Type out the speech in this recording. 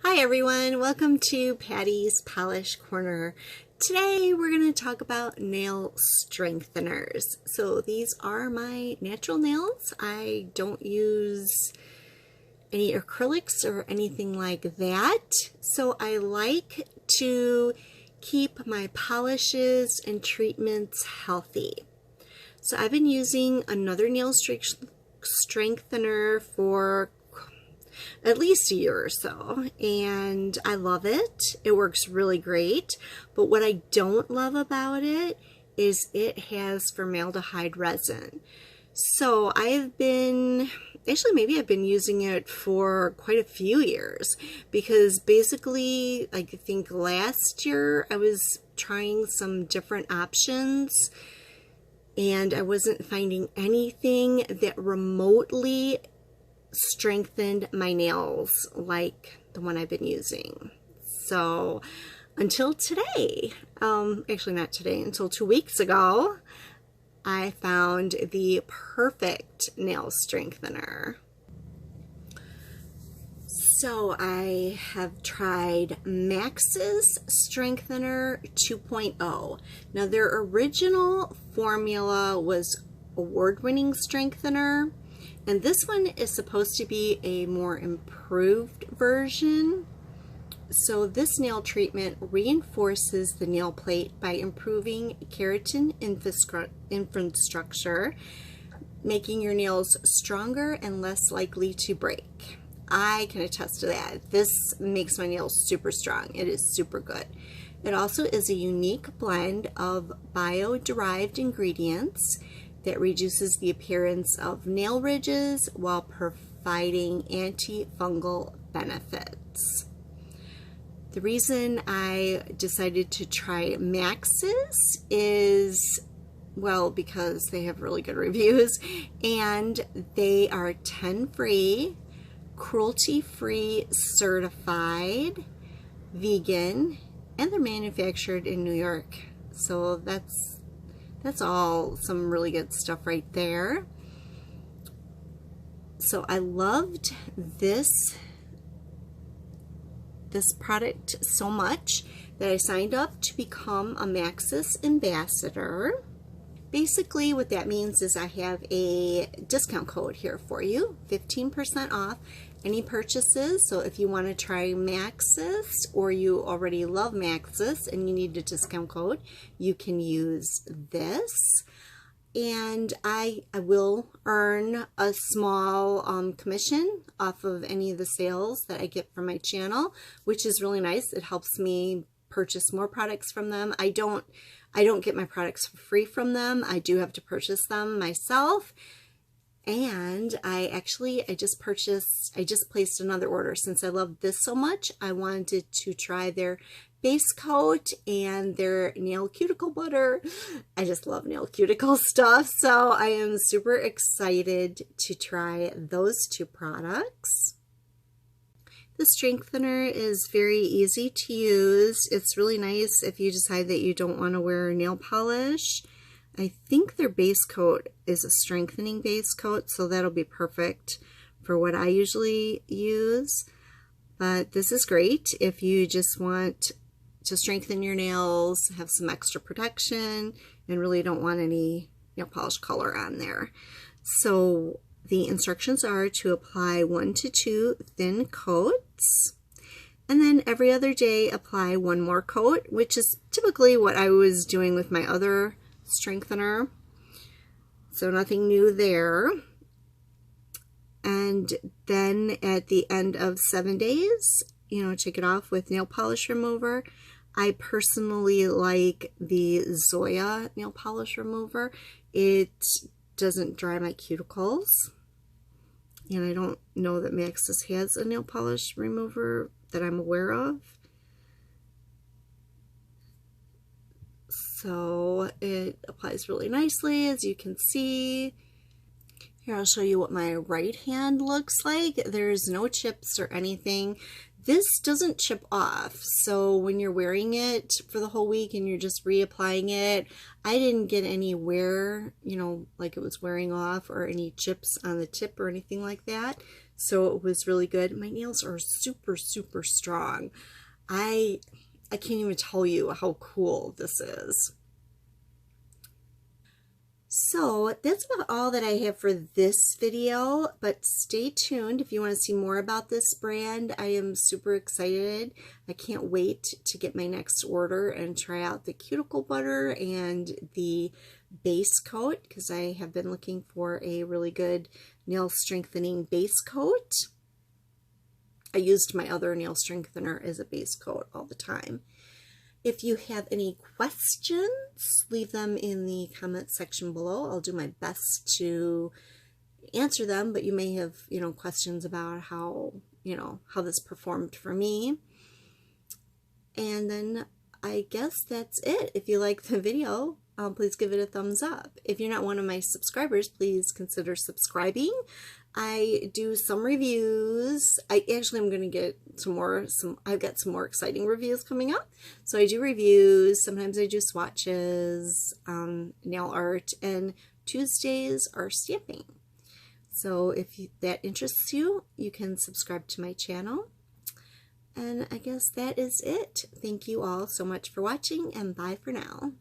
Hi everyone, welcome to Patty's Polish Corner. Today we're going to talk about nail strengtheners. So these are my natural nails. I don't use any acrylics or anything like that. So I like to keep my polishes and treatments healthy. So I've been using another nail strengthener for at least a year or so, and I love it. It works really great, but what I don't love about it is it has formaldehyde resin. So I've been using it for quite a few years, because basically I think last year I was trying some different options and I wasn't finding anything that remotely strengthened my nails like the one I've been using. So until today, actually not today, until 2 weeks ago, I found the perfect nail strengthener. So I have tried Maxus Strengthener 2.0. Now their original formula was award-winning strengthener, and this one is supposed to be a more improved version. So this nail treatment reinforces the nail plate by improving keratin infrastructure, making your nails stronger and less likely to break. I can attest to that. This makes my nails super strong. It is super good. It also is a unique blend of bio-derived ingredients that reduces the appearance of nail ridges while providing antifungal benefits. The reason I decided to try Maxus is, well, because they have really good reviews and they are 10 free, cruelty-free certified, vegan, and they're manufactured in New York. So that's all some really good stuff right there. So I loved this product so much that I signed up to become a Maxus ambassador. Basically what that means is I have a discount code here for you, 15% off any purchases. So if you want to try Maxus, or you already love Maxus and you need a discount code, you can use this. And I will earn a small commission off of any of the sales that I get from my channel, which is really nice. It helps me purchase more products from them. I don't get my products for free from them. I do have to purchase them myself. And I just placed another order. Since I love this so much, I wanted to try their base coat and their nail cuticle butter. I just love nail cuticle stuff, so I am super excited to try those two products. The strengthener is very easy to use. It's really nice if you decide that you don't want to wear nail polish. I think their base coat is a strengthening base coat, so that'll be perfect for what I usually use. But this is great if you just want to strengthen your nails, have some extra protection, and really don't want any nail polish color on there. So the instructions are to apply 1 to 2 thin coats, and then every other day apply 1 more coat, which is typically what I was doing with my other strengthener. So nothing new there. And then at the end of 7 days, take it off with nail polish remover. I personally like the Zoya nail polish remover. It doesn't dry my cuticles. And I don't know that Maxus has a nail polish remover that I'm aware of. So it applies really nicely, as you can see. Here, I'll show you what my right hand looks like. There's no chips or anything. This doesn't chip off, so when you're wearing it for the whole week and you're just reapplying it, I didn't get any wear, like it was wearing off, or any chips on the tip or anything like that. so it was really good. My nails are super, super strong. I can't even tell you how cool this is. So that's about all that I have for this video, but stay tuned if you want to see more about this brand. I am super excited. I can't wait to get my next order and try out the cuticle butter and the base coat, because I have been looking for a really good nail strengthening base coat. I used my other nail strengthener as a base coat all the time. If you have any questions, leave them in the comment section below. I'll do my best to answer them, but you may have, questions about how this performed for me. And then I guess that's it. If you like the video, please give it a thumbs up. If you're not one of my subscribers, please consider subscribing. I do some reviews. I'm going to get I've got some more exciting reviews coming up. So I do reviews. Sometimes I do swatches, nail art, and Tuesdays are stamping. So if that interests you, you can subscribe to my channel. And I guess that is it. Thank you all so much for watching, and bye for now.